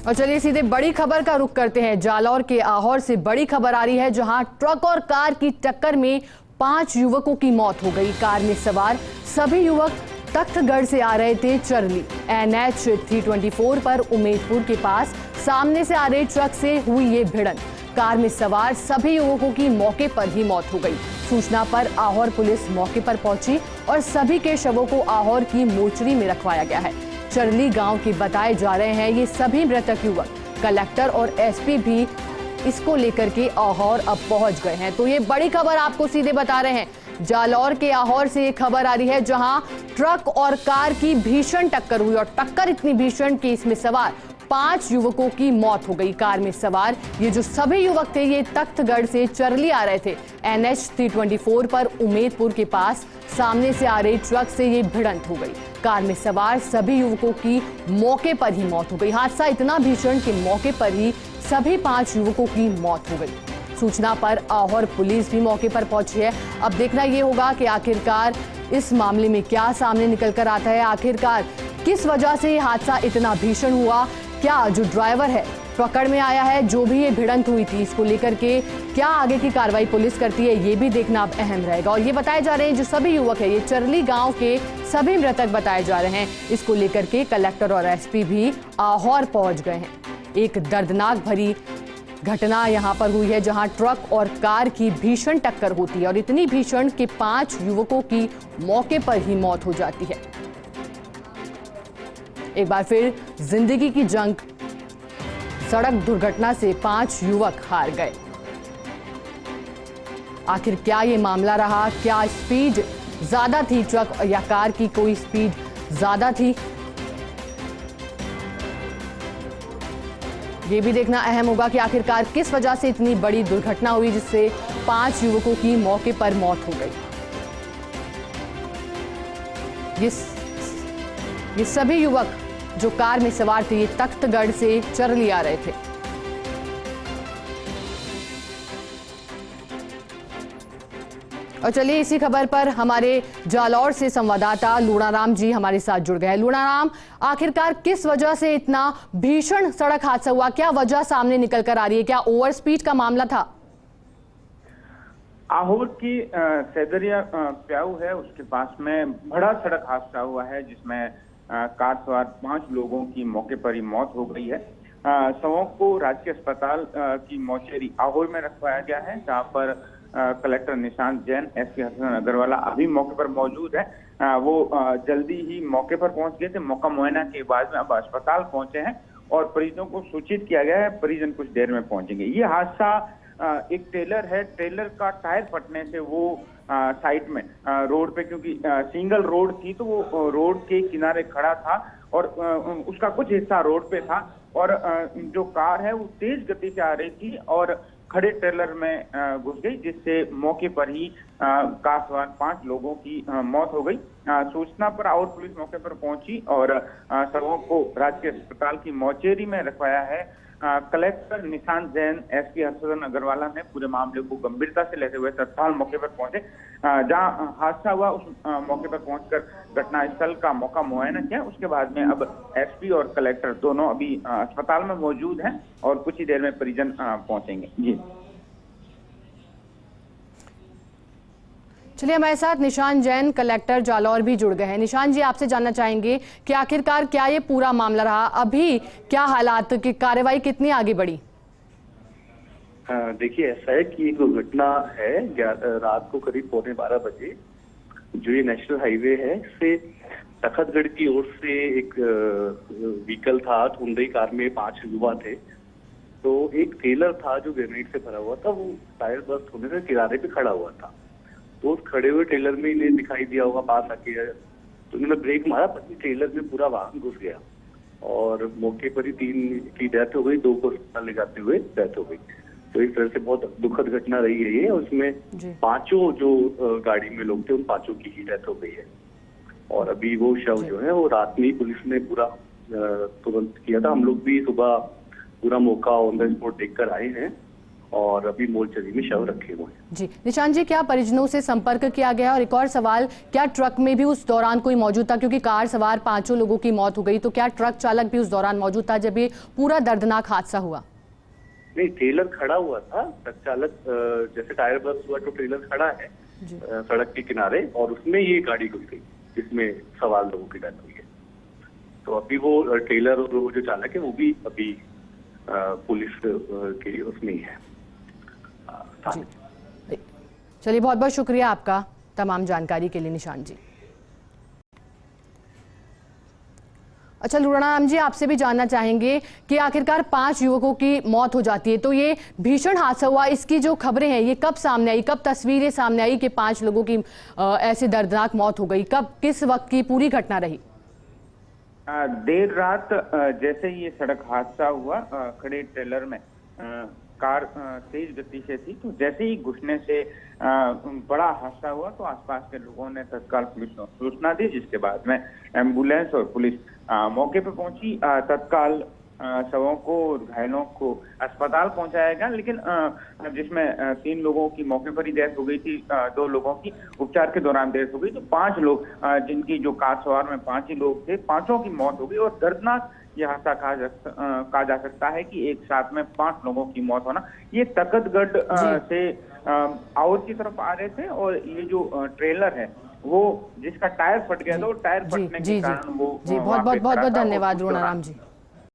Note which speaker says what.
Speaker 1: और चलिए सीधे बड़ी खबर का रुख करते हैं। जालौर के आहोर से बड़ी खबर आ रही है, जहां ट्रक और कार की टक्कर में 5 युवकों की मौत हो गई। कार में सवार सभी युवक तख्तगढ़ से आ रहे थे चरली। NH 324 पर उमेदपुर के पास सामने से आ रहे ट्रक से हुई ये भिड़ंत। कार में सवार सभी युवकों की मौके पर ही मौत हो गई। सूचना पर आहोर पुलिस मौके पर पहुंची और सभी के शवों को आहोर की मोर्चरी में रखवाया गया है। चरली गांव के बताए जा रहे हैं ये सभी मृतक युवक। कलेक्टर और SP भी इसको लेकर के आहोर अब पहुंच गए हैं। तो ये बड़ी खबर आपको सीधे बता रहे हैं। जालौर के आहोर से ये खबर आ रही है, जहां ट्रक और कार की भीषण टक्कर हुई और टक्कर इतनी भीषण कि इसमें सवार 5 युवकों की मौत हो गई। कार में सवार ये जो सभी युवक थे, ये तख्तगढ़ से चरली आ रहे थे। NH 324 पर उमेदपुर के पास सामने से आ रहे ट्रक से ये भिड़ंत हो गई। कार में सवार सभी युवकों की मौके पर ही मौत हो गई। हादसा इतना भीषण कि मौके पर ही सभी 5 युवकों की मौत हो गई। सूचना पर आहोर पुलिस भी मौके पर पहुंची है। अब देखना ये होगा कि आखिरकार इस मामले में क्या सामने निकल कर आता है। आखिरकार किस वजह से ये हादसा इतना भीषण हुआ, क्या जो ड्राइवर है पकड़ में आया है, जो भी ये भिड़ंत हुई थी इसको लेकर के क्या आगे की कार्रवाई पुलिस करती है, ये भी देखना अब अहम रहेगा। और ये बताए जा रहे हैं जो सभी युवक है, ये चरली गांव के सभी मृतक बताए जा रहे हैं। इसको लेकर के कलेक्टर और SP भी आहोर पहुंच गए हैं। एक दर्दनाक भरी घटना यहां पर हुई है, जहां ट्रक और कार की भीषण टक्कर होती है और इतनी भीषण कि 5 युवकों की मौके पर ही मौत हो जाती है। एक बार फिर जिंदगी की जंग, सड़क दुर्घटना से 5 युवक हार गए। आखिर क्या ये मामला रहा? क्या स्पीड ज्यादा थी ट्रक या कार की? कोई स्पीड ज्यादा थी? ये भी देखना अहम होगा कि आखिरकार किस वजह से इतनी बड़ी दुर्घटना हुई जिससे 5 युवकों की मौके पर मौत हो गई। ये सभी युवक जो कार में सवार थे, ये तख्तगढ़ से चरली आ रहे थे। और चलिए इसी खबर पर हमारे जालौर से संवाददाता लूणाराम जी हमारे साथ जुड़ गए हैं। लूणाराम, आखिरकार किस वजह से इतना भीषण सड़क हादसा हुआ? क्या वजह सामने निकल कर आ रही है? क्या ओवर स्पीड का मामला था?
Speaker 2: आहोर की सैदरिया प्याऊ है, उसके पास में बड़ा सड़क हादसा हुआ है, जिसमें कार सवार 5 लोगों की मौके पर ही मौत हो गई है। शवों को राजकीय अस्पताल की मोर्चरी आहोर में रखवाया गया है, जहां पर कलेक्टर निशांत जैन, SP हसन अग्रवाला अभी मौके पर मौजूद है। वो जल्दी ही मौके पर पहुंच गए थे। मौका मुआयना के बाद में अब अस्पताल पहुंचे हैं और परिजनों को सूचित किया गया है। परिजन कुछ देर में पहुंचेंगे। ये हादसा एक ट्रेलर है, ट्रेलर का टायर फटने से वो साइड में रोड पे, क्योंकि सिंगल रोड थी तो वो रोड के किनारे खड़ा था और उसका कुछ हिस्सा रोड पे था और जो कार है वो तेज गति से आ रही थी और खड़े ट्रेलर में घुस गई, जिससे मौके पर ही कार सवार 5 लोगों की मौत हो गई। सूचना पर आहोर पुलिस मौके पर पहुंची और शवों को राजकीय अस्पताल की मोर्चरी में रखवाया है। कलेक्टर निशांत जैन, SP हसन अग्रवाला ने पूरे मामले को गंभीरता से लेते हुए तत्काल मौके पर पहुंचे। जहां हादसा हुआ उस मौके पर पहुंचकर घटनास्थल का मौका मुआयना किया। उसके बाद में अब SP और कलेक्टर दोनों अभी अस्पताल में मौजूद हैं और कुछ ही देर में परिजन पहुंचेंगे। जी
Speaker 1: चलिए, हमारे साथ निशांत जैन, कलेक्टर जालौर भी जुड़ गए हैं। निशांत जी, आपसे जानना चाहेंगे कि आखिरकार क्या ये पूरा मामला रहा, अभी क्या हालात की कार्रवाई कितनी आगे बढ़ी?
Speaker 3: देखिए, ऐसा है कि एक घटना है रात को करीब 11:15 बजे, जो ये नेशनल हाईवे है, इससे तखतगढ़ की ओर से एक व्हीकल था। हुंडई कार में 5 युवा थे। तो एक ट्रेलर था जो ग्रेनाइट से भरा हुआ था, वो टायर बस्ट होने से किनारे पे खड़ा हुआ था। तो उस खड़े हुए ट्रेलर में इन्हें दिखाई दिया होगा पास आके, तो उन्होंने ब्रेक मारा, पर ट्रेलर में पूरा वाहन घुस गया और मौके पर ही 3 की डेथ हो गई, 2 को अस्पताल ले जाते हुए डेथ हो गई। तो इस तरह से बहुत दुखद घटना रही है ये। उसमें 5 जो गाड़ी में लोग थे, उन 5 की ही डेथ हो गई है। और अभी वो शव जो है वो रात में पुलिस ने पूरा तुरंत किया था। हम लोग भी सुबह पूरा मौका ऑन द स्पॉट देखकर आए हैं और अभी मोर्चरी में शव रखे हुए हैं।
Speaker 1: जी निशांत जी, क्या परिजनों से संपर्क किया गया? और एक और सवाल, क्या ट्रक में भी उस दौरान कोई मौजूद था? क्योंकि कार सवार 5 लोगों की मौत हो गई, तो क्या ट्रक चालक भी उस दौरान मौजूद था जब ये पूरा दर्दनाक हादसा हुआ?
Speaker 3: नहीं, ट्रेलर खड़ा हुआ था। ट्रक चालक जैसे टायर बस्ट हुआ तो ट्रेलर खड़ा है सड़क के किनारे, और उसमें ये गाड़ी घुस गई जिसमें सवार लोगों की डेथ हुई है। तो अभी वो ट्रेलर और वो जो चालक है वो भी अभी पुलिस के उसमें ही है।
Speaker 1: चलिए, बहुत बहुत शुक्रिया आपका तमाम जानकारी के लिए निशांत जी। अच्छा लुराणाराम जी, आपसे भी जानना चाहेंगे कि आखिरकार 5 युवकों की मौत हो जाती है, तो ये भीषण हादसा हुआ, इसकी जो खबरें हैं ये कब सामने आई, कब तस्वीरें सामने आई कि 5 लोगों की ऐसी दर्दनाक मौत हो गई? कब, किस वक्त की पूरी घटना रही?
Speaker 2: देर रात जैसे ही ये सड़क हादसा हुआ, खड़े ट्रेलर में कार तेज गति से थी, तो जैसे ही घुसने से बड़ा हादसा हुआ तो आसपास के लोगों ने तत्काल पुलिस को सूचना दी, जिसके बाद में एम्बुलेंस और पुलिस मौके पर पहुंची। तत्काल शवों को, घायलों को अस्पताल पहुंचाया गया, लेकिन जिसमें 3 लोगों की मौके पर ही डेथ हो गई थी, 2 लोगों की उपचार के दौरान डेथ हो गई, तो 5 लोग जिनकी जो कार सवार में 5 ही लोग थे, 5 की मौत हो गई। और दर्दनाक ये हादसा कहा जा सकता है कि एक साथ में 5 लोगों की मौत होना। ये तखतगढ़ से आउट की तरफ आ रहे थे, और ये जो ट्रेलर है वो जिसका टायर फट गया था, वो टायर फटने के कारण वो
Speaker 1: बहुत बहुत धन्यवाद लुराणाराम जी।